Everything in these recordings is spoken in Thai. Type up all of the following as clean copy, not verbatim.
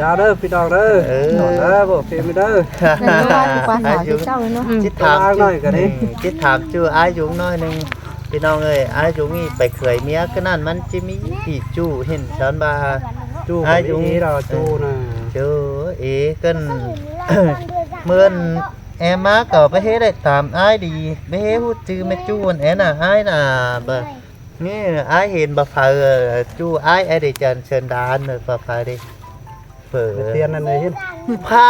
ดาวเด้อพี่น้องเด้อน้องเด้อบ่เฟมเด้อ qua hỏi cái cháu ấy nó จิตถามหน่อยก็ได้จิตถามชื่ออ้ายยุงน้อยนึงพี่น้องเอ้ยอ้ายยุงนี่ไปเคยเมียก็นั่นมันจะมีผีจู้เห็นฉันบ่า จู้ai chúng ý rồiจู้nè เจอเอ๋กัน เมื่อนแอมาก็ไปเฮ็ดได้ตามอ้ายดีไปเฮ็ดฮู้ชื่อแม่จู้แอนน่ะอ้ายน่ะบ่นี่อ้ายเห็นบ่เผาจู้อ้ายไอ้ได้จันเชิญดานบ่เผาดิเปิด tiền này này hết ผ้า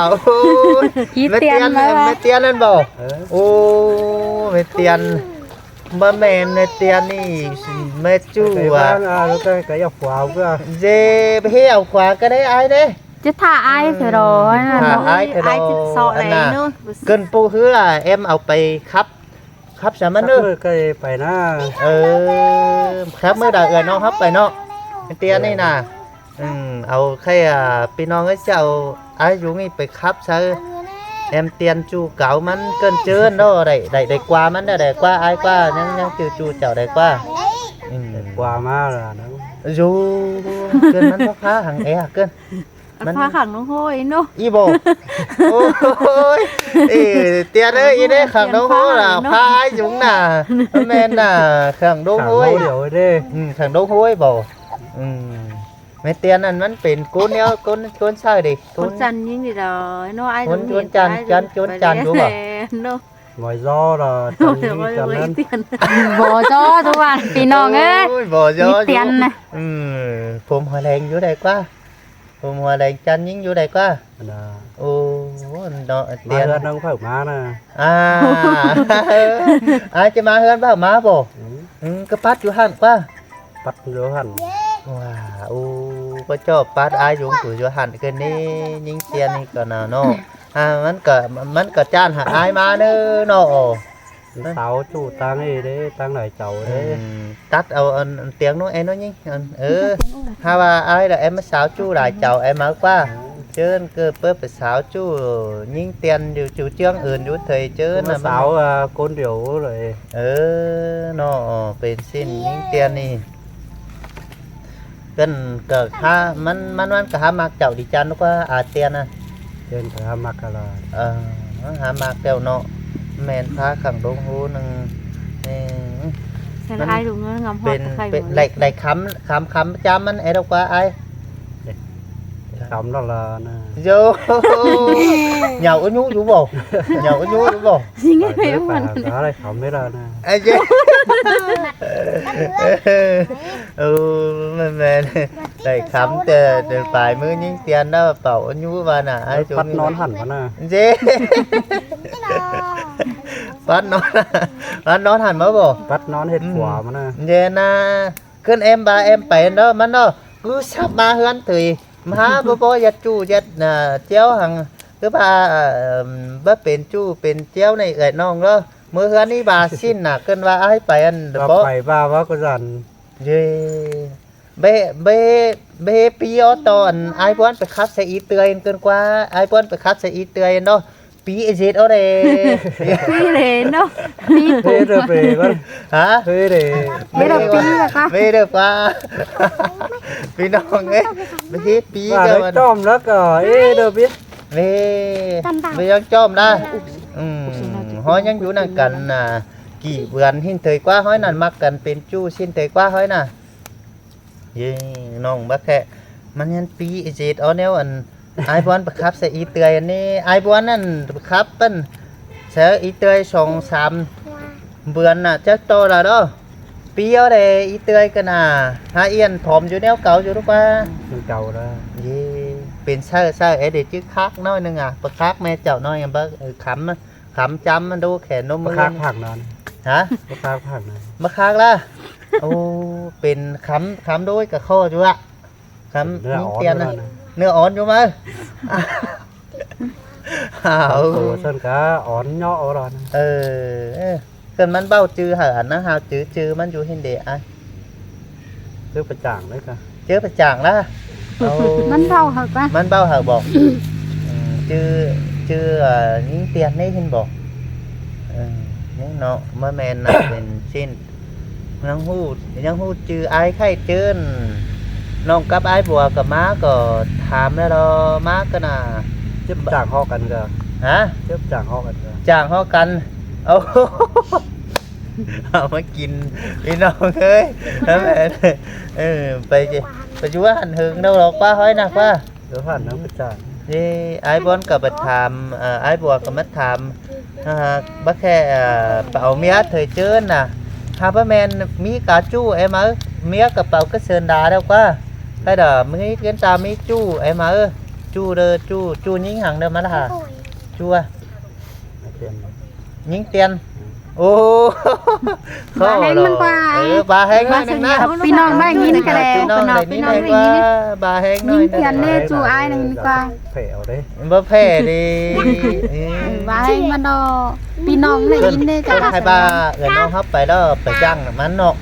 โอ้ย Ít แม่เตียน tiền mà แม่เตียนนั่นบ่ โอ้แม่เตียนบ่แม่นแม่เตียนนี่แม่จู้ cái อ่ะ bang cái dọc quào cơ เจไปเฮ็ดเอาขวาก็ได้อ้ายเด้ chứ thả ai phải rồi Thả ai thì ai đồ thì sợ anh này à. nữa เกินปูคือล่ะเอ็มเอาไปครับสามันเด้อ cái phải na ครับเมื่อใดเอ่ยน้องครับไปเนาะแม่เตียนนี่น่ะเอาแค่พี่น้องเอ้ยเจ้าอายุนี่ไปครับซะเอ็มเตียนจูเก่ามันเกินเจินเนาะได้กว่ามันได้กว่าอ้ายกว่ายังจูเจ้าได้กว่า quà ma là nó อยู่เกินมันบ่ค้าหังแอเกิน phá khẳng nó hôi nó อีโบโอ้ยเตียนเอ้ยอีเด้ขังดงโหล่ะพายุงน่ะแม่นน่ะขังดงโหย điều đi ขังดงโหยบ่แม่เตียนนั่นมันเป็นกูเนี้ยกูใช่ดิ con chăn như gì rồi nó ai Con giống chăn, hiện chăn, ai chăn, giống phải chăn lấy đúng không? nè, nó ngoài do là nó chân phải chân lấy lên tiền Bỏ cho chú bạn Thì nó nghe บ่ยอ Ít tiền này ผมหัวแรงอยู่ได้กว่าผมหัวแรงจันยิ่งอยู่ได้กว่า là โอ้เนาะเตีย mai น lên nó không phải má nè จะมาเฮือนบ่มาบ่ก็ปัดอยู่หั่นกว่า bắt vô hẳn ว้าโอ้ก็ชอบปัดอายุงกูอยู่หั่นกันนี่ยิ่งเตียนนี่ก็น่ะเนาะมันก็จ้านหาอายมาเด้อเนาะ sáu chủ tăng đi đấy tăng lại cháu đấy ตัดเอาเตียงนู้นเอ็นนู้นยิ่งถ้าว่าอายlà em mới xáo chú lại chào em ở qua chứ cơ bớt phải xáo chú nhưng tiền điều chủ trương vô thầy chứ nó sáu côn điểu rồi nóเป็นสิ้นยิ่งเตียนนี่กันก็หามันก็หามักเจ้าดิจันก็อาเตียนนะ trên phải mặc là หามักเจ้าเนาะแม่นพาขังดงหูนึง Thế là ai dùng nó ngắm เป็ hoa น khay เป็นไหลคำจำมันไอ้ดอกว่าไอ้ cắm đó là nè vô nhậu có nhú vũ bò nhậu có nhú vũ bò Chính cái phải này phải mà là đó đây cắm đấy là nè ai chứ mình đầy khám từ phải mới những tiền đó bảo nhú vào nè ai bắt nón hẳn vào nè dê bắt nón hẳn mới bò bắt nón hết quả mà nè dê na cơn em ba em bèn đó mà nó cứ sắp ba hơn thì má bố giật chu giật chéo hàng cứ ba bớtเป็นchuเป็นเจ้าในเอ๋ยน้องเด้อมื้อคืนนี้บาสิ้นน่ะเกินว่าให้ไปอัน và phải vào có dần เย่เบปีอตอนไอ้ป้อนไปคัดใส่อีเตยเกินกว่าไอ้ป้อนไปคัดใส่อีเตยเนาะปีเจ็ดเอาเด้ Phi này nó Phi thế rồi về con ฮะ thế để Thế là phi là ta ไม่ได้ป่ะพี่น้องเอ้ยไม่ใช่ปี và กัน đấy trộm đó cờ ê đâu biết ไม่ยังจอมได้ห้อยยังอยู่นั่นกันกี่เดือนหินเถยกว่าห้อยนั่นมักกันเป็นจู้สิ้นเถยกว่าห้อยน่ะเย่น้องบักแค่มันยันปีเจ็ดเอาแนวอันไอ้บอลประคับใส่อีเตยอันนี้ไอ้บอลนั่นประคับเป็นเสืออีเตย2-3 เดือนน่ะจักโตแล้วเด้อปีเอาได้อีเตยกันน่ะหาเอียนผอมอยู่แนวเก่าอยู่หรือเปล่า mình cầu đó เย่เป็นใช่เดี๋ยวชื่อคักน้อยนึงประคักแม่เจ้าน้อยยังเบิกขำจำมันดูแขนนมมื có อ khác thẳng này ฮะ có khác thẳng này มาคักล่ะโอ้เป็นขำด้วยกับข้อจุอะขำ เนื้อ ยิ่ง อ่อน เตียนนะ rồi này เนื้ออ่อนอยู่มั้ยอ้าว Ủa, sơn cá ón nhỏ rồi này เกินมันเบ้าจื้อหานะหาจื้อมันอยู่เห็นเดะอ่ะ cứ phải chẳng đấy cả เจอประจ่างล่ะ Mắn rau hả quá มันเบ้าหาบอกจื้อยิ่งเตียนนี่เห็นบอกนี่เนาะเมื่อแมนน่ะเป็นชิ้นยังหูจื้อไอ้ไข่เจิ้น น้องกับไอ้บัวกับม้าก็ถามแล้วเราม้าก็น่ะ chấp chàng ho cần kìa ฮะ chấp chàng ho cần kìa จ้างเขากันเอา เอามากินพี่น้องเอ้ยแล้วแม่ไปอยู่ว่าหันหึงđâuหรอกป้าห้อยนะป้า đứa hẳn nó mới chàng นี่ไอ้บอนกับบัดถามไอ้บัวกับมัดถามบักแค่เป่าเมียเถยเจิ้นน่ะฮาบะแมนมีกาจู้ไอ้มาเมียกับเป่าก็เชิญดาแล้วป้าใครเด้อมึงเกินตามมีจู้ไอ้มาจู้เด้อจู้ยิงหังเด้อมาล่ะจู้อะ tiền ยิงเตียนโอ้ บาแห้งมันกว่า บาแห้งมันนะ พี่น้องได้ยินกันแล้ว พี่น้องได้ยินได้ว่าบาแห้งหน่อย ยิงเตียน Nè, chú ai này đi qua. phèo đấy บ่แพ้ดิ บาแห้งมันดอพี่น้องได้ยินได้จ้ะ ให้บาเอิ้นน้องฮับไปแล้วไปจ้างมันเนาะ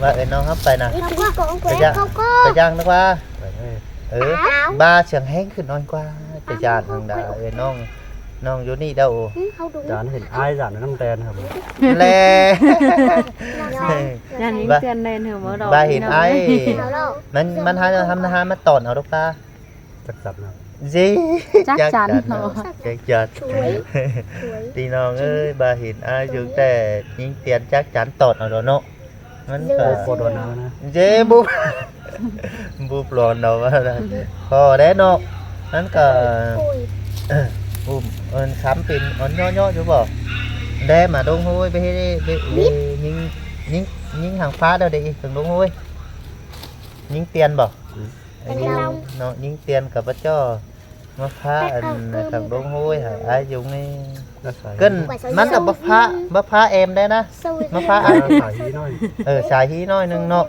ว่าเอิ้นน้องฮับไปนะไปจ้างไปจ้างนึกว่า phải đây บาเสียงแห้งขึ้นน้อยกว่าไปจ้างทางดาเอิ้นน้องอยู่นี่เด้อ dán hình ai dán nó 5 tiền hả แล Dạ những Ba- tiền lên hưởng mở đầu บาเห็นไอ้มันหาทำมาตอนเอาดอกตา chắc chắn nào จี chắc chắn rồi จักจัดพี่น้องเอ้ยบาเห็นอายุแต่ยิงเตียนจักจันตอดเอาเนาะมันก็ cô đồ nào nè เจ๊บุบ บุบหลอนเอาว่าพอได้เนาะนั่นก็เอิ้นค้ำเป็นอ่อนย่อๆอยู่บ่ได้มาดงห้วยไปให้ไปยิงหางฟ้าเด้อได้ถึงดงห้วยยิงเตียนบ่ เนาะยิงเตียนกับพระเจ้ามาพระอันทางดงห้วยหาอายุนี่ nó phải กึ้นมันกับบ่พระเอ็มได้นะมาพระอัน phải ý nói สายฮีน้อยหนึงเนาะ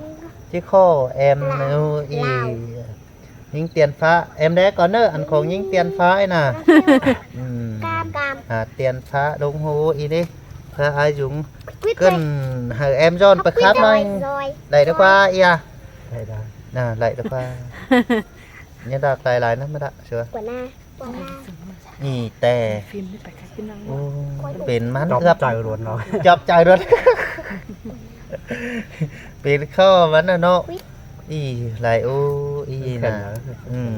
ที่ข้อเอ็มอียิงเตียนฟ้าเอ็มได้ก่อนเนอะอันของยิงเตียนฟ้าไอ้น่ะเตียนฟ้าดงหูอีนี่พระอายุกึ้นหาเอ็มย้อนไปครับหน่อยได้ดีกว่าอีอ่ะ đây đây ได้ดีกว่าเนี่ยดากหลายๆนะไม่ได้เชื่อนี่แต่ Phim đi phải khách cái năng โอ้เป็นมัน đọc เกือบ chạy luôn rồi จับใจรถ เป็นข้อมันนะเนาะอีหลายโอ้อีน่ะ Khen nữa อืม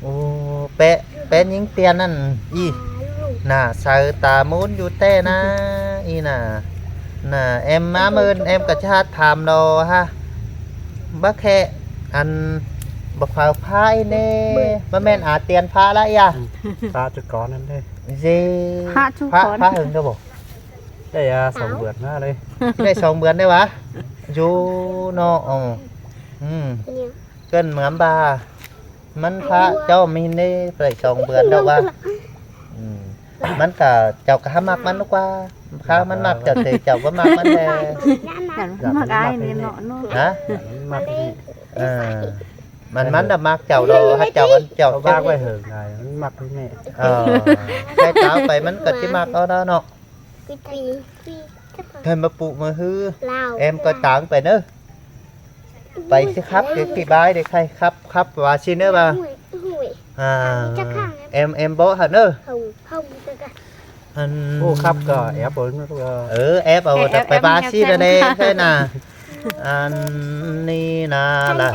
โอ้แปะยิงเตียนนั่นอีน่ะใส่ตามุนอยู่แต่นะอีน่ะเอ็มมาเมินเอ็มกับชาติถามเราฮะบักแค่อันบักพร้าวพายเน่บ่แม่นอาเตียนพาละอ่ะ ta cho con lên đây เจ พระชุก พระ คน พระหึงเด้อบ่ đây sống vượt ra đây ได้2เดือนได้วะอยู่เนาะเกินเหมือนบามันพระเจ้ามีได้ไป2เดือนแล้วว่ามันก็เจ้าก็หามักมันกว่าข้ามันมักเจ้าเตเจ้าก็มักมันแล Dạ mắc ai nên nọ nó ฮะ mắt đi มันน่ะมักเจ้าโดให้เจ้ามันเจ้า có ba quay hưởng này nó mắt với mẹ แค่เจ้าไปมันก็สิมักเอาเนาะเพิ่นมาปลูกมาฮือเอ็มก็ตางไปเด้อไปสิครับเดี๋ยวกี่บายเดี๋ยวใครครับว่าชิเนอร์บ่เอ็มบ่ฮะเนอ ô khắp cờ ép bốn nó cờ แอปเอาแต่ไปบาซีเด้ใช่น่ะอันนี้น่ะล่ะ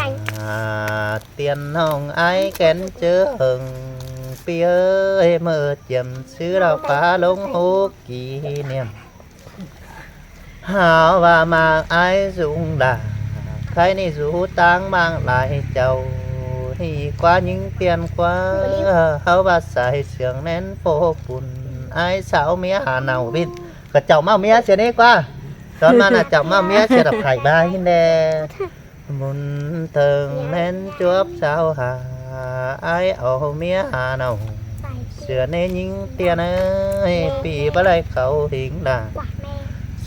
เตียนห้องไอ้แก่นเจอหึงเปียเอ้ยเมื่อเจียมซื้อเราฟ้าลงโอกี่เนี่ยหาว่ามาไอ้สูงด่าใครนี่สูตังบางหลายเจ้าที่กว่ายิงเตียนกว่าเขาบาใส่เสียงแน่นโฟปุ่นไอ้สาวเมียหาเนาบินก็เจ้ามาเมียเสียนี่กว่าตอนนั้นเจ้ามาเมียเสียดับไข่บายหินแดมุนเติงแน่นจวบสาวหาไอ้เอาเมียหาเนาเสือในยิงเตียนเอ้ยปีบ่ได้เขาหิงด่า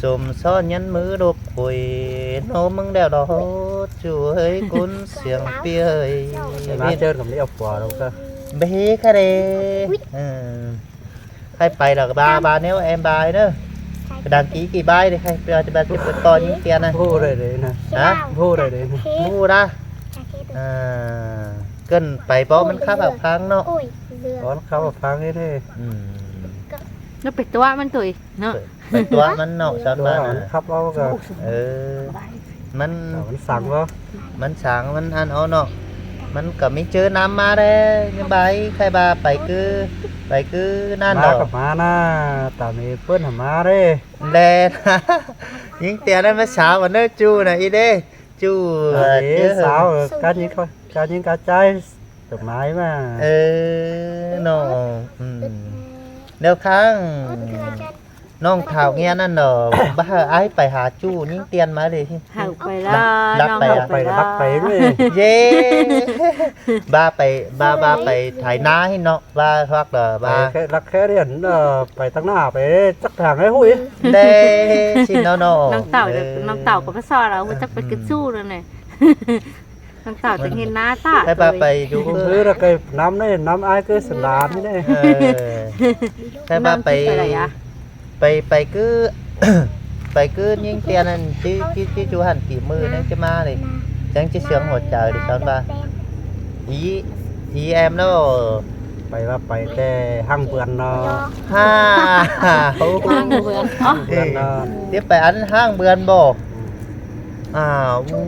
สมซ้อนยันมือดบคุยโนมึงเดวดอช่วยกุนเสียงเปียเอ้ย má chơi cầm lấy ốc quả đâu cơ เบค่ะเด้ใครไปหรอกบาเนี้ยเอ็มบายเนอะดังกี้กี่ใบเลยใครเราจะไปติดต่อยิงเตียนนะ vô đây đấy nè ฮะ vô đây đấy nè มูนะเกินไปเพราะมันข้าแบบพังเนาะ có nó khá là phang hết đấy nó phải toaมันตุ๋ยเนาะ ไปตัวมันเนาะชอน đó บ้าน là nó khắp đó cơ เออ มัน มันสั่งบ่ มันสางมันอันเอาเนาะมันก็ไม่เจอน้ำมาเด้ยังใบใครบาไปคือนั่น มา ดอก กับมานะตามนี้เพิ่นหามาเด้ แลนะยิงเตียนั้นมาสาววันเด้อจูน่ะอีเด้จู เอ้สาวการยิงเขาการยิงกระจายดอกไม้มา เนาะเดี๋ยวครั้งน้องเฒ่าเงี้ยนั่นดอกบ้าไอ้ไปหาจูยิงเตียนมาเลย หักไปละน้อง ไป หัก ไป ไปละ รักไปด้วย เย้บ้าไปถ่ายนาให้เนาะบ้าฮักเด้อ ไป บ้า แค่รักแค่เรียนไปตั้งหน้าไปจักทางให้หุ้ย เด้ชินเนาะ น้องเต่าจะน้องเต่าก็มาสอนเราจะไปกระสู้แล้วเนี่ยน้องเต่าจะเห็นหน้าตา ให้บ้าไปดู คือ คือ là cái năm này năm ai cứ sẵn đàn thế này ให้บ้าไป อะไรอะ ไปคือ ไปคือยิงเตียนนั่นที่จูหันกี่มือนั่นจะมาเลยจังจะเสียงหัวใจดิฉันบ้าอีแอมแล้ว phải là phải cái hang vườn nó ฮ่า ห้างเบือนอ๋อ vườn nó เดี๋ยวไปอันห้างเบือนบ่อ้าวอู้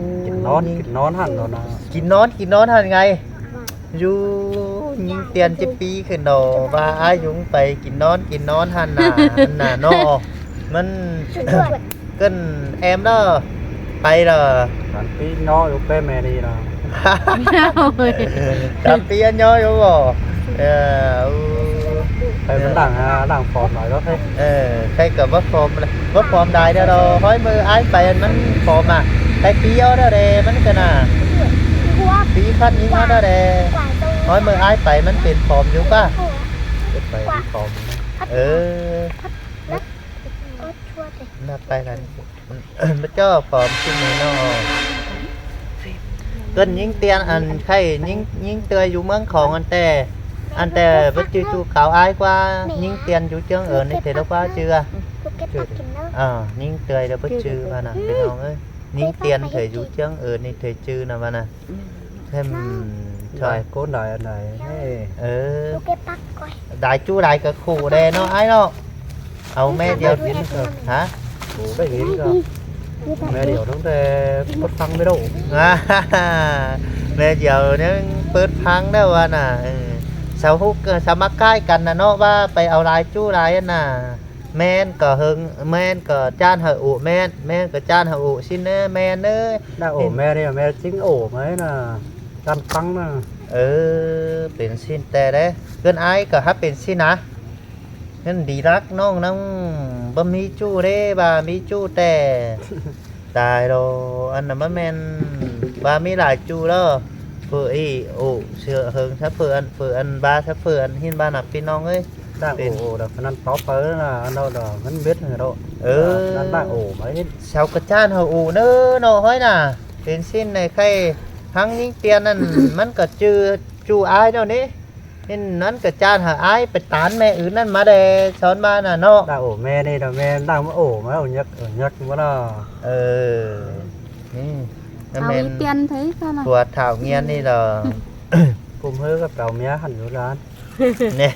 nón hẳn nó nó กินนอนทำไงอยู่ยิงเตียนจะปีขึ้นดอกว่าอายุงไปกินนอนหันน่ะอันน่ะเนาะมัน เกินแอมเด้อไปเด้อ bán tí nó lúc bé mẹ đi nó ตามปีอันย่อยอยู่บ่อู้ phải vẫn đảng phòm lại đó thế ใครกับว่าฟอร์มเลยว่าฟอร์มได้เด้อดอห้อยมืออ้ายไปอันมันฟอร์มอ่ะใครปีเอาเด้อเด้มันก็น่ะปีคันยิงเอาเด้อเด้ห้อยมืออ้ายไปมันเป็นฟอร์มอยู่ป่ะ phải đi phòm เออน่าไปกันมันเจ้าฟอร์มขึ้นเนาะเกินยิงเตียนอันใครยิงเตยอยู่เมืองของอันแต่bất chư chu cáo ai qua nhưng tiền chú chương ở đây thế đâu qua chưa nhưng tươi đâu bất chư mà nè bên ông ơi nhưng tiền thể chú chương ở đây thể chư nè mà nè thêm trời cố đại này đại chú đại cả khủ đè nó ai đâu mẹ điều đến rồi hả khủ đấy đến rồi mẹ điều nó để bất tăng mới đâu mẹ điều nó bớt thắng đâu mà nè sao hút sao mắc cái cành là nó baไปเอาลายจู้ลายน่ะแม่นก็หึงแม่นก็จานหะอุแม่นก็จานหะอุสิเนแม่นเอ้ย đã ổ mẹ đây mẹ chính ổ mấy là tan tăng nè เป็นสินแต่เด้เกินไอ้ก็ฮับเป็นสินะงั้นดีรักน้องบ่มีจู้เด้บ่มีจู้แต่ตายโดอันน่ะบ่แม่นบ่มีหลายจู้แล้วphở y ổ sữa hướng sắp phở ăn ba sắp phở ăn hin ba nạp pin nong ấy đang ổ được phần ăn tó tới là ăn đâu đó vẫn biết rồi đâu ăn đang ổ mấy sao cái chan hậu ủ nữa nó hỏi nèเป็นxin này khay hăng những tiền ănมันก็ชื่อจูอ้ายเนาะนี่nên นั้น ก็จานหาอ้ายไปตานแม่อื่นนั่นมาเด้สอนมาน่ะเนาะ đang ổ mẹ đây là mẹ đang ổ mấy ổ nhắc mà nó นี่ เอาอีเตียนthấy sao nào ตัวถาวเงี้ยนี่เหรอ cùng hơiกับđầu mía hẳn vô rán เนี่ย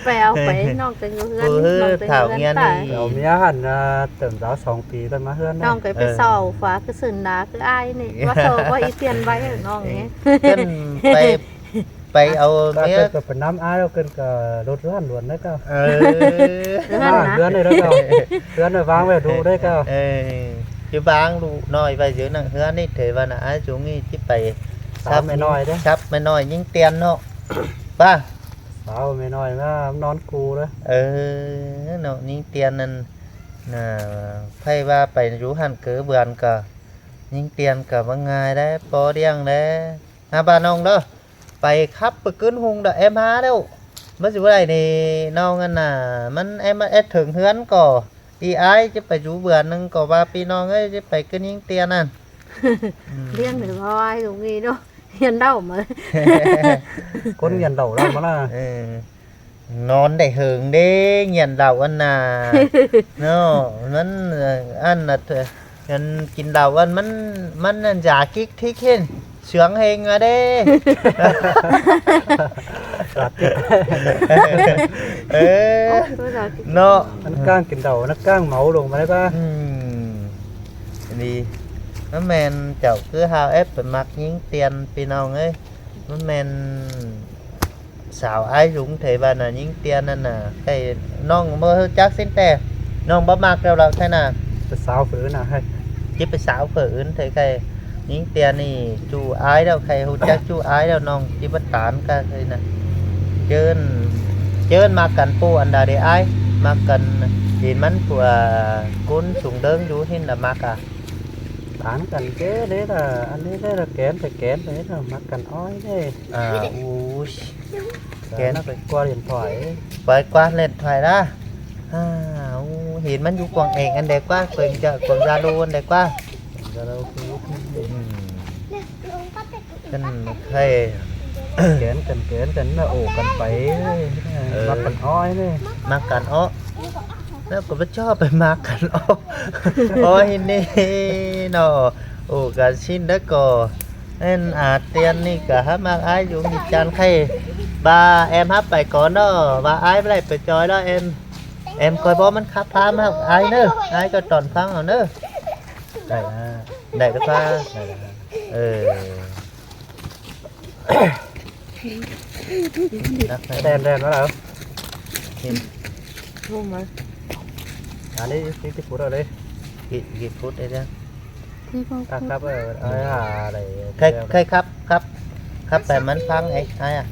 ไปเอาไปน้องจะอยู่เฮือนน้องจะอยู่เฮือนตาย đầu mía hẳn tưởng giáo 2 ปี thôi mà hơn น้อง đấy ก็ไปสอบฟ้าคือสื่นดาคืออ้ายนี่ว่าโซว่าอีเตียนไว้ให้น้องนี้ ขึ้นไปเอา ta เนี้ย cần cả phần năm ai đâu cần cả đốt rán luôn đấy cơ เออ rán này đó cơ rán này vang về đủ đấy cơ chứ bang đủ nói và dưới nặng hứa này thế và là chúng nghĩ chứ phải sao mẹ nói đấy sắp mẹ nói những tiền nó ba sao mẹ nói nó non cù đấy nó những tiền nên là phải ba phải rú hẳn cỡ bườn cả những tiền cả bằng ngày đấy bó điang đấy bà nông đó phải khắp bực cứng hung đợi em há đâu mất gì này thì nông ăn là mình em thường hướn cỏ đi ai chứ phải rú bườn nâng cỏ ba pi nông ấy chứ phải cứ những tiền ăn เลี้ยงหรือว่าไอ้ตรงนี้ด้วยเห็นเด้ามา con nhận đầu đâu mà là nón để hưởng đi nhận đầu ăn à nó ăn là nhận kín đầu ăn mình giả kích thích hen sướng hình ở đây nó nó căng kín đầu nó căng máu luôn mà đấy ba đi มันแม่นเจ้าคือฮาวเอฟไปมักยิงเตียนพี่น้องเอ้ยมันแม่นสาวอ้ายหลุงเถบ้านน่ะยิงเตียนนั่นน่ะไอ้น้องบ่รู้จักสิ้นแต่น้องบ่มักแล้วแท้น่ะ จะสาวฝืนน่ะให้ จิไปสาวเผื่นเถใครยิงเตียนนี่จูอ้ายแล้วใครรู้จักจูอ้ายแล้วน้องจิบัตานก็เคยน่ะเจินมากันปูอันดาเดอ้ายมากันเห็นมันตัวกุนสูงเดิงอยู่ที่น่ะมากอ่ะ tán cần kế đấy là anh ấy đấy là kén đấy là mắc cần ói đấy อู้ย kén nó phải qua điện thoại ấy. เปิดกว้านเล่นถอยนะเห็นมันอยู่กวางเองอันเด็กกว่าเปิดจะกวางยาดูอันเด็กกว่า Giờ đâu khi กันเคย kén là ổ cần phải mắc cần ói đấy มากันอ้อแล้วก็ไม่ชอบไปมากันอ้อโอ้ยนี่เนาะโอ้กันชินแล้วก็เอ็นอาเตียนนี่ก็ฮับมากอ้ายอยู่มีจานใครบาเอ็มฮับไปก่อนเนาะบาอ้ายไม่ได้ไปจอยแล้วเอ็มคอยบอกมันขับพามากอ้ายเนอะอ้ายก็ตอนฟังเอาเนอะ đây à ได้ก็พา đây là นักไป đen đen nó đâu รู้มั้ย à đi cái phút rồi đi กี่ฟุตได้เนี่ย ที่พ่อ à cắp ở ai à này เคยครับแต่มันฟังไอ้ไอ้อะ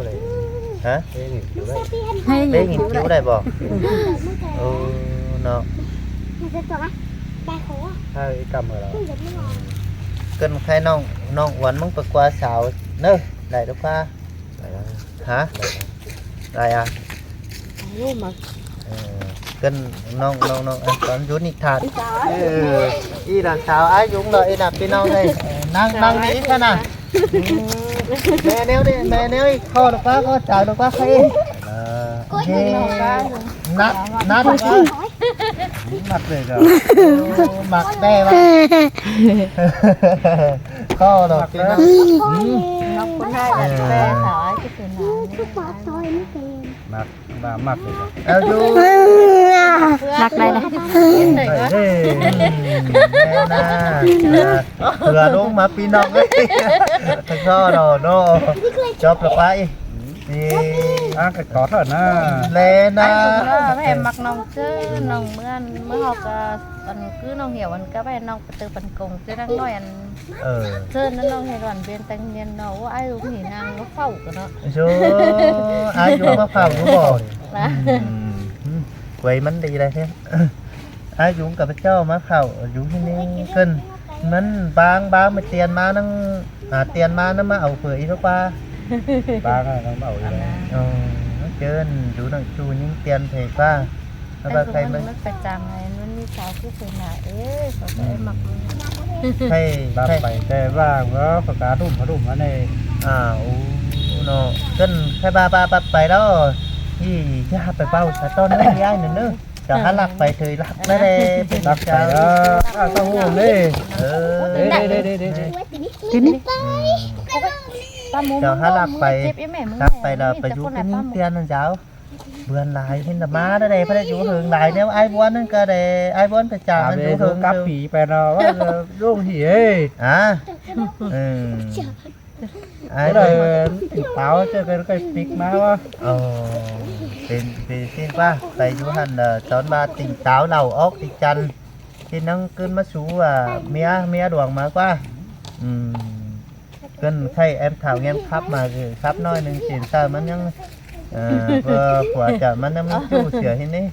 này ฮะ thế nghỉ kiểu đấy ให้ ได้ยินคิ้วได้บ่โอ้เนาะ hai cái cầm ở đó เกินใครน้องอ้วนมึงไปกว่าสาวเนอะได้หรือเปล่า đây là ฮะได้อ่ะ รู้มั้ย เกินน้องอันตอนอยู่นิทานอีหลานสาวอายุงเลยอีน่ะพี่น้องเลยนั่งนี่แค่น่ะแม่แนวนี่แม่แนวอีกข้อหรือเปล่าข้อจ่ายหรือเปล่าใคร là เฮ้นัด mặt về rồi หมักได้ปะข้อดอกพี่น้อง น้องคนได้แต่แม่สาวจะเป็นหลาน mặt và mặt về rồi เอาอยู่ รักได้เลย เลยก็ đây แม่น่าเผื่อลงมาพี่น้องเลยทั้งข้อดอกเนาะจบแล้วไปนี่ à cái có thật nè เลน่า แม่มักน้องชื่อน้องเมื่อฮอกอันคือน้องเหี่ยวอันก็ไปน้องประตูปันกงคือนั่งน้อยอัน เชิญนั่นน้องเห็นวันเวียนตังเย็นเนาะว่าไอ้ลูกหนีนางก็เฝ้ากันเนาะ โชอายุมะพร้าวรู้บ่ นะ ไว้มันดีเลยแท้อายุกับเจ้ามะพร้าวอยู่ที่นี่ขึ้นมันบางมาเตียนมานั่งเตียนมานั่งมาเอาเผื่ออีกว่า ba cái nó bảo gì đấy เจินอยู่นั่งชูยิ่งเตียนเถกว่าแล้ว ไอ้ ก็ ลู ใคร ก มั มัน นนึกประจำไงมันมีสาวที่เป็นหนาเขาไปหมัก ใคร ba bảy cái ba có phải cá đùm ở đây อู้เนาะขึ้นใครบ้าไปแล้วยี่ย่าไปเป้าแต่ต้นไม่ย้ายหนึ่งนึงจะหาหลักไปเถยหลักไม่ได้เป็น đặt เจ้า phải đó à sao hôm đi đây ทีนี้ ป้ามุ้ง จะหาหลักไป เจ็บไอ้แม่มึง ครับไปเราไปอยู่ที่นี่เตียนนั่นเจ้าเบือนลายเห็นแต่มาได้เลยพระอยู่หึงลายเนี่ยไอ้บ้วนนั่นก็ได้ไอ้บ้วนไปจ่า à มันอ về ยู่หึง xuống cắp phỉ phải nó rung gì ấy ไอ้ cái này táo cho cái pít má quá เป็นที่ว่าไปอยู่หันตอนมาติ่งสาวเหล่าออกติจันที่นั่งขึ้นมาสูเมียดวงมากว่าขึ้นใช่แอมถาวแงมครับมาคือครับน้อยหนึ่งสินตามันยังผัวจะมันยังจู้เสียที่นี่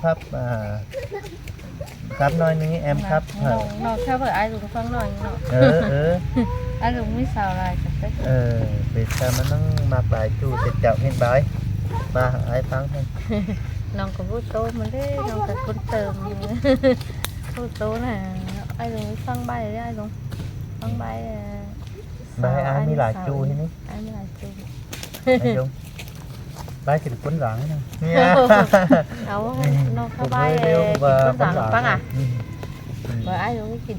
ครับน้อยหนึ่งแอมครับ น้องแค่เผื่อไอ้ลูกฟังหน่อยเนาะ ไอ้ลูกไม่สาวอะไรกับเต้ เป็นแต่มันต้องมาปลายจู้จะจับเห็นใบมาไอ้ฟังให้ น้องกับผู้โตมันได้น้องกับคนเติมผู้โตน่ะไอ้ลุงฟังใบได้ไอ้ลุงฟังใบ ใบไอ้มีหลายจู้ที่นี่ ไอ้มีหลายจู ไอ้ยง ba chỉ cuốn rắn thôi เนี่ย เอาน้องเข้าใบ và สั่ง cuốn ปัง rắn อ่ะเบอร์ไอ้ลุงกิน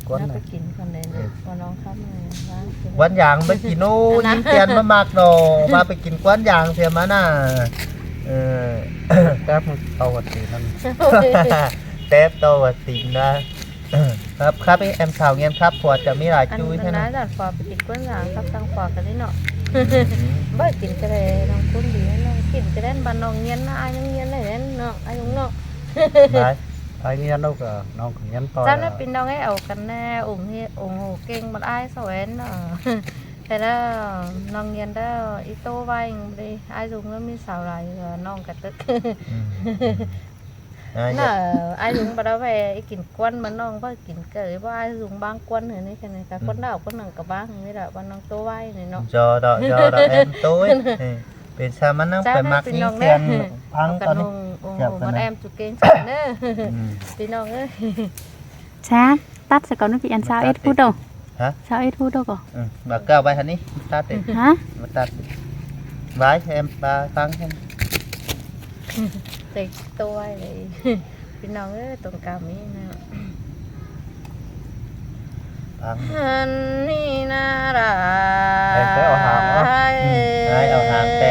cuốn แล้วไป này กินคนเดียวพอน้องเข้ามาร้าน วันอย่างไปกินนู่นยิ้มเตียนมามากโดมาไปกินกวนอย่างเสียมาน่ะ cắp một tàu vật thì nó เต๊บโตวัดตินนะ ครับem chào nghe emครับผัวจะมีหลาย อัน จุ้ย นั้ ใช่ น ไหม นะดัดฟอไปกินก้นหางครับตั้งฟอกันนี่เนาะบ่กินก็ได้น้องคุณดีน้องกินก็ได้บ้านน้องเงียนนะอ้ายน้องเงียนได้เนาะอ้ายน้องเนาะ đấy ไอ้เงี้ยนกน้องของยันต่อ เจ้าน่ะเป็นน้องให้เอากันแน่องค์เฮองค์โหเก่งบ่อ้ายสวยเนาะแต่ละน้องเงียนได้อีโตไว้ดิอ้ายลุงก็มีสาวหลายน้องกระตึก น่ะai dùng bà đó vềกินกวนมันน้องบ่กินเกยบ่ai dùng bangกวนหือนี่แค่นี้ก็คนดาวคนหนังกับบ้างนี่แหละบ้านน้องโตไว้นี่เนาะ do đó em tốiเป็นซามันนั่งไปมักนี่แทนพัง กั ตอน น น นี้ งมันแอมจุเก่งจังเด้อพี่น้องเอ้ย Cha, tắt sẽ có nó bị ăn sao ít phút đâu. Hả? Sao ít phút đâu có. Bà cao bài hình đi tắt đi Hả? bà tắt vái cho em bà phăng em ติดตัวเลยพี่น้องเอ้ยตรงกลางนี้นะ phăng ฮันนี่นารา Em phải ở hàng đó. Ai ở hàng tè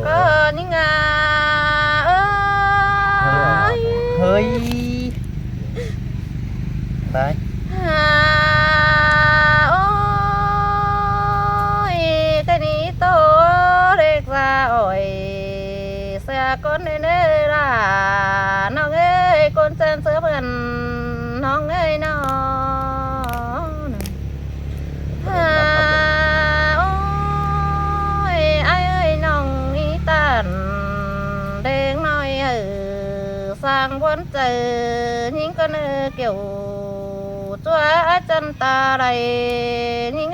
ก็นี่งาเอ้ย hơi vái โอ้ยแต่นี้โตเด็กว่าโอ้ยเสียคนเด้อล่ะน้องเอ้ยคนเซนเสือเพื่อนน้องเอ้ยน้องโอ้ยไอ้เอ้ยน้องอีตันเด็กน้อยสร้างวันเจอยิ่งก็เนื้อเกี่ยวตัวจันตาไรยิ่ง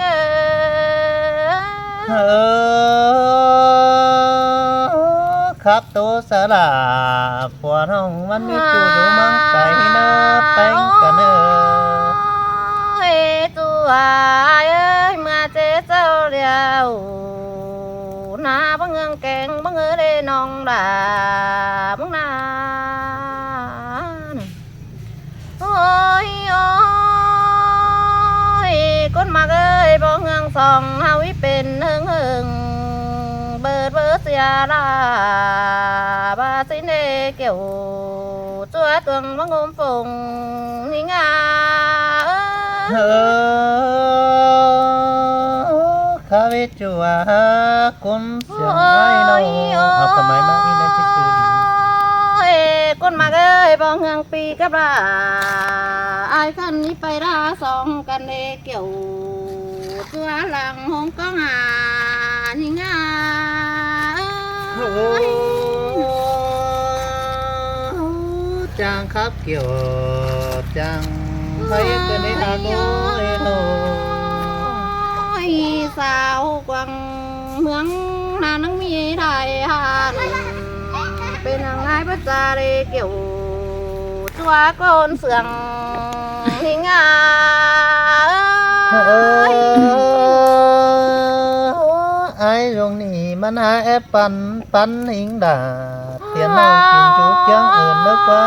ครับตัวสลาผัวน้องมันมีจูดูมังไก่เนื้อแป้งกันเนื้อ เฮ้ตัวเอ้ยมาเจ้าเจ้าเดียวนาบังเงิงแกงบังเงยได้น้องด่าบังนาโอ้ยโอ้ยคนมาเอ้ยบ่เงืองสองเฮาวิเป็นเฮิงเฮิงเบิดเบิดเสียลาบาสินเดเกี่ยวตัวตวงบังงมฝงนี่งาข้าวิจัวคนเสียงไอ้น้องเอาทำไมมาอีนั่นจะคือ คนมาเอ้ยบ่เฮืองปีกับลาไอ้คันนี้ไปราสองกันเดเกี่ยวตัวหลังหงก็หาหิงาจางครับเกี่ยวจางไปกันในทางโน้โน สาวกวางเมืองนานังมีได้หานเป็นนางนายพระจาเรเกี่ยวตัวโกนเสืองหิงาไอ้ตรงนี้มันหาแอปปันหิงดาเตียนน้องกินจุดจังเอิญนึกว่า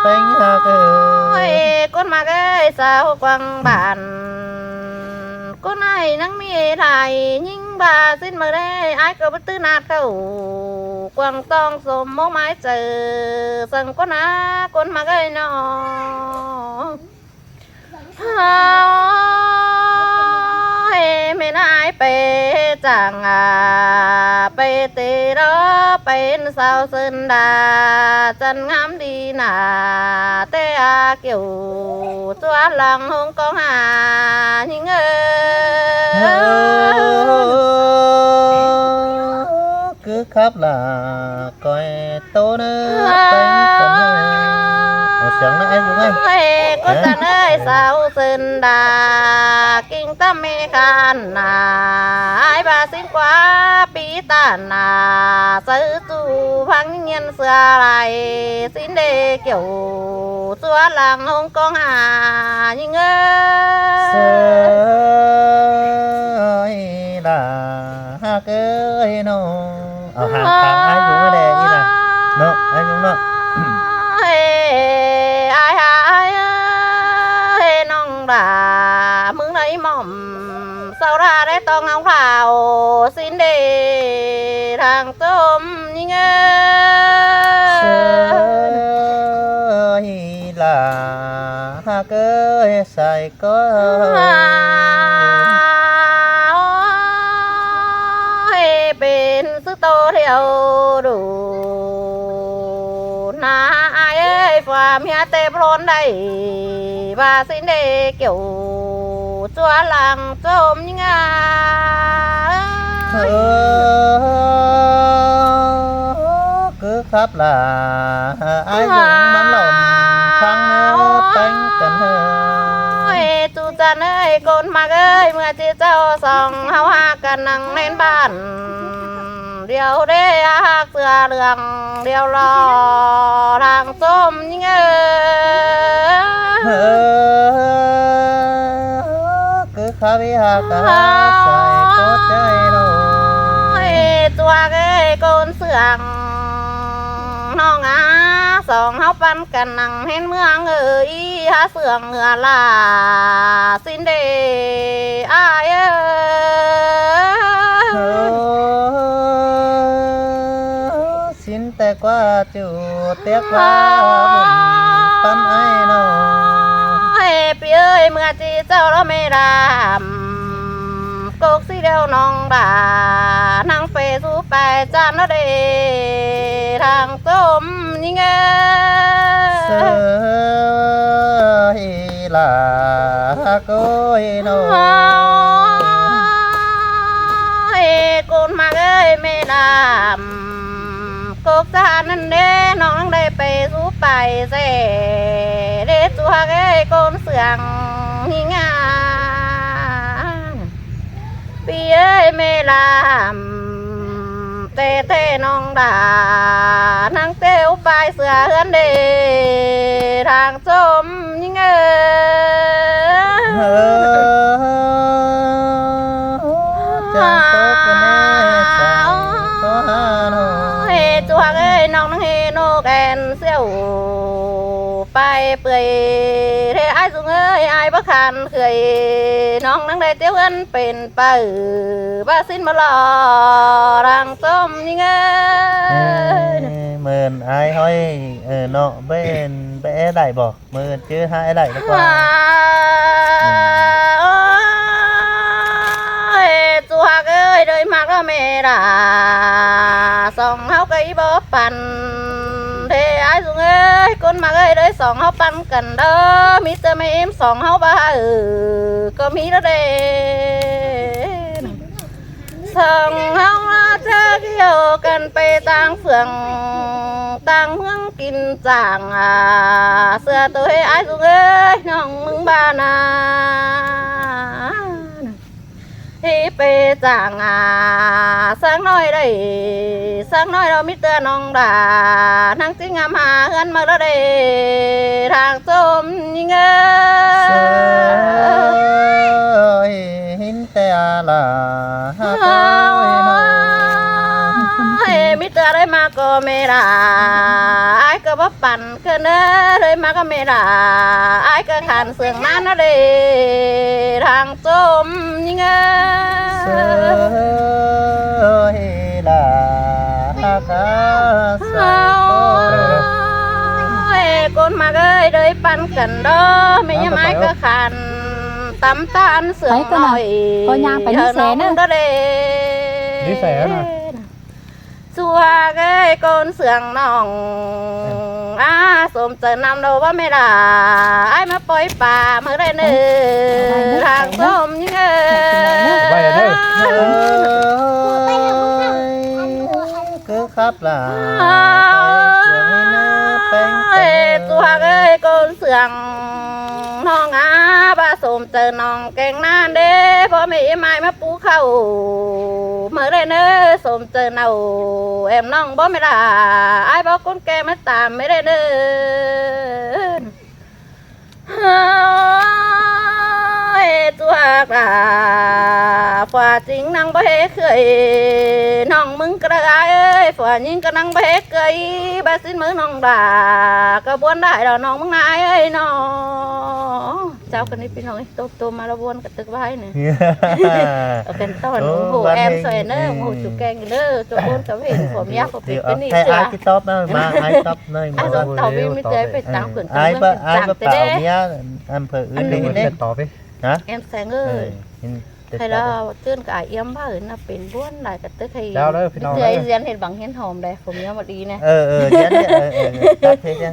เป็นหากคนมาเอ้ยสาวกวางบ้านก็นายนังมีไทยยิ่งบาสิ้นมาได้ไอ้ก็ไปตื้อนาดเข้ากวางตองสมมองไม้เจอสั่งก็นาคนมาเอ้ยน้องไม่นายไปจังไปตีรอเป็นสาวซึนดาจันงามดีนาเตอาเกี่ยวตัวหลังหงกองหาหิงcứ khắp là coi tô nữa bánh còn một sáng nữa anh cũng anh ก็จะเนยสาวซึนดากิ่งตะเมกันนาไอ้บาสินกว่าปีตานาซื้อจูพังเงียนเสือไหลสินเดเกี่ยวตัวหลังหงกองหายิงsơi là ha cái nó ở hàng tháng ai cũng cái đề như là nó anh cũng nó ด่ามึงไหนหม่อมเศร้าราได้ต้องเอาข่าวสิ้นเดทางต้มยิ่งsơi là ha เอ้ยใส่ก็ เป็นsức tô theo đủ na ai ơi phàm nhà tê plon đây và xin đề kiểu chúa làng trôm như ngà cứ khắp là ai dùng mắm lồng khăn bánh cần chú chân ơi con mặc ơi mưa chỉ châu sòng hao ha cần năng lên bàn điều đê hạc sửa đường điều lò thằng tôm như cứ khá với hạc cả xài có chơi rồi chua cái con sưởng nó ngã sòng hao pan cần năng hen mương ơi há sưởng ngựa là xin đề ai xin tay qua chủ tiếc qua buồn pan ai nó pi ơi mưa chỉ cho nó mê đàm cốc xí đeo nong đà năng phê su bài chan nó để thằng tôm như nghe sơ là coi nó con mặc ơi mê đàm cốc xa nên đế nong đây phê su bài rẻ để chua cái con sườn như nghe pi ơi mê làm tê tê nong đà năng tiêu bài sửa hơn đề thằng chôm như chua ơi nong năng hê nô kèn siêu bài bưởi thế ai dùng ơi ai bất hàn cườiน้องนั่งได้เตี้ยวกันเป็นไปบ้าสิ้นมาหล่อรังต้มยังไง mền ai hỏi nọ bên bé đại bỏ mền chứ hai đại nó qua chùa ơi đời mặc đó mẹ đã sòng háo cây bó pan thế ai dùng ơi con mặc ơi đời sòng háo pan cần đó mi tơ mấy em sòng háo ba có mi đó đây sòng háo cha kiều cần pe tang phượng tang hương kim chàng xưa tôi ai dùng ơi nong mừng ba na thì pe chàng sáng nói đây sáng nói đâu mít tơ nong đà năng tiếng ngam hà hơn mà đó đây thằng tôm như ơi hin te là mít tơ đây mà có mẹ là ai có bắpปั่นcơ nè đây mà có mẹ là ai có khăn sườn nán nó đây thằng tôm như ơi là cá con mà ơi đời pan cần đó mấy nhà máy có khăn tắm tan sườn nổi hơn đó đây đi xẻ nè chua cái con sườn nòng xôm chờ năm đâu ba mẹ là ai mà bói bà mới đây nè thằng xôm như cứ khắp là chua cái con sườn nòng ba xôm chờ nòng kèn nan đê bố mẹ mai mà pu khâu mới đây nè xôm chờ nào em nòng bố mẹ là ai bố con kem mới tạm mới đây nè chua là phà chính năng bố hê khơi nòng mừng cái ai ơi ฝนยิงก็นั่งไปเกยบาสินมือน้องด่ากระบวนได้ดอกน้องมึงนายเอ้ยน้องเจ้ากันนี่พี่น้องโตมาละบวนกระตึกไว้เนี่ยเอาเป็นต้นโอ้แอมสวยเนอะโอ้จุกแกงเนอะจุกบวนกับเห็นผมยากผมเป็นนี่ Thầy เจ้า ai cái top đó mà ai top nơi ไอ้ mà ดอกเต่าวิไม่เจอไปตามขืน ai เมื ba อง ai ตาม ba แต่เด้ bảo mía em phải อัน ướt นี้ đi มัน đấy เป็นต่อไป hả แอมแสงเอ้ย Ừ, ใครเราเตือนกับไอ้เอี้ยมบ้าเอิญน่ะเป็นบ้วนหลายกระตึกให้ เจ้าเด้อพี่น้อง เจอไอ้เรียนเห็นบังเห็นหอมได้ผมยังมาดีนะ dán tắt thế chứ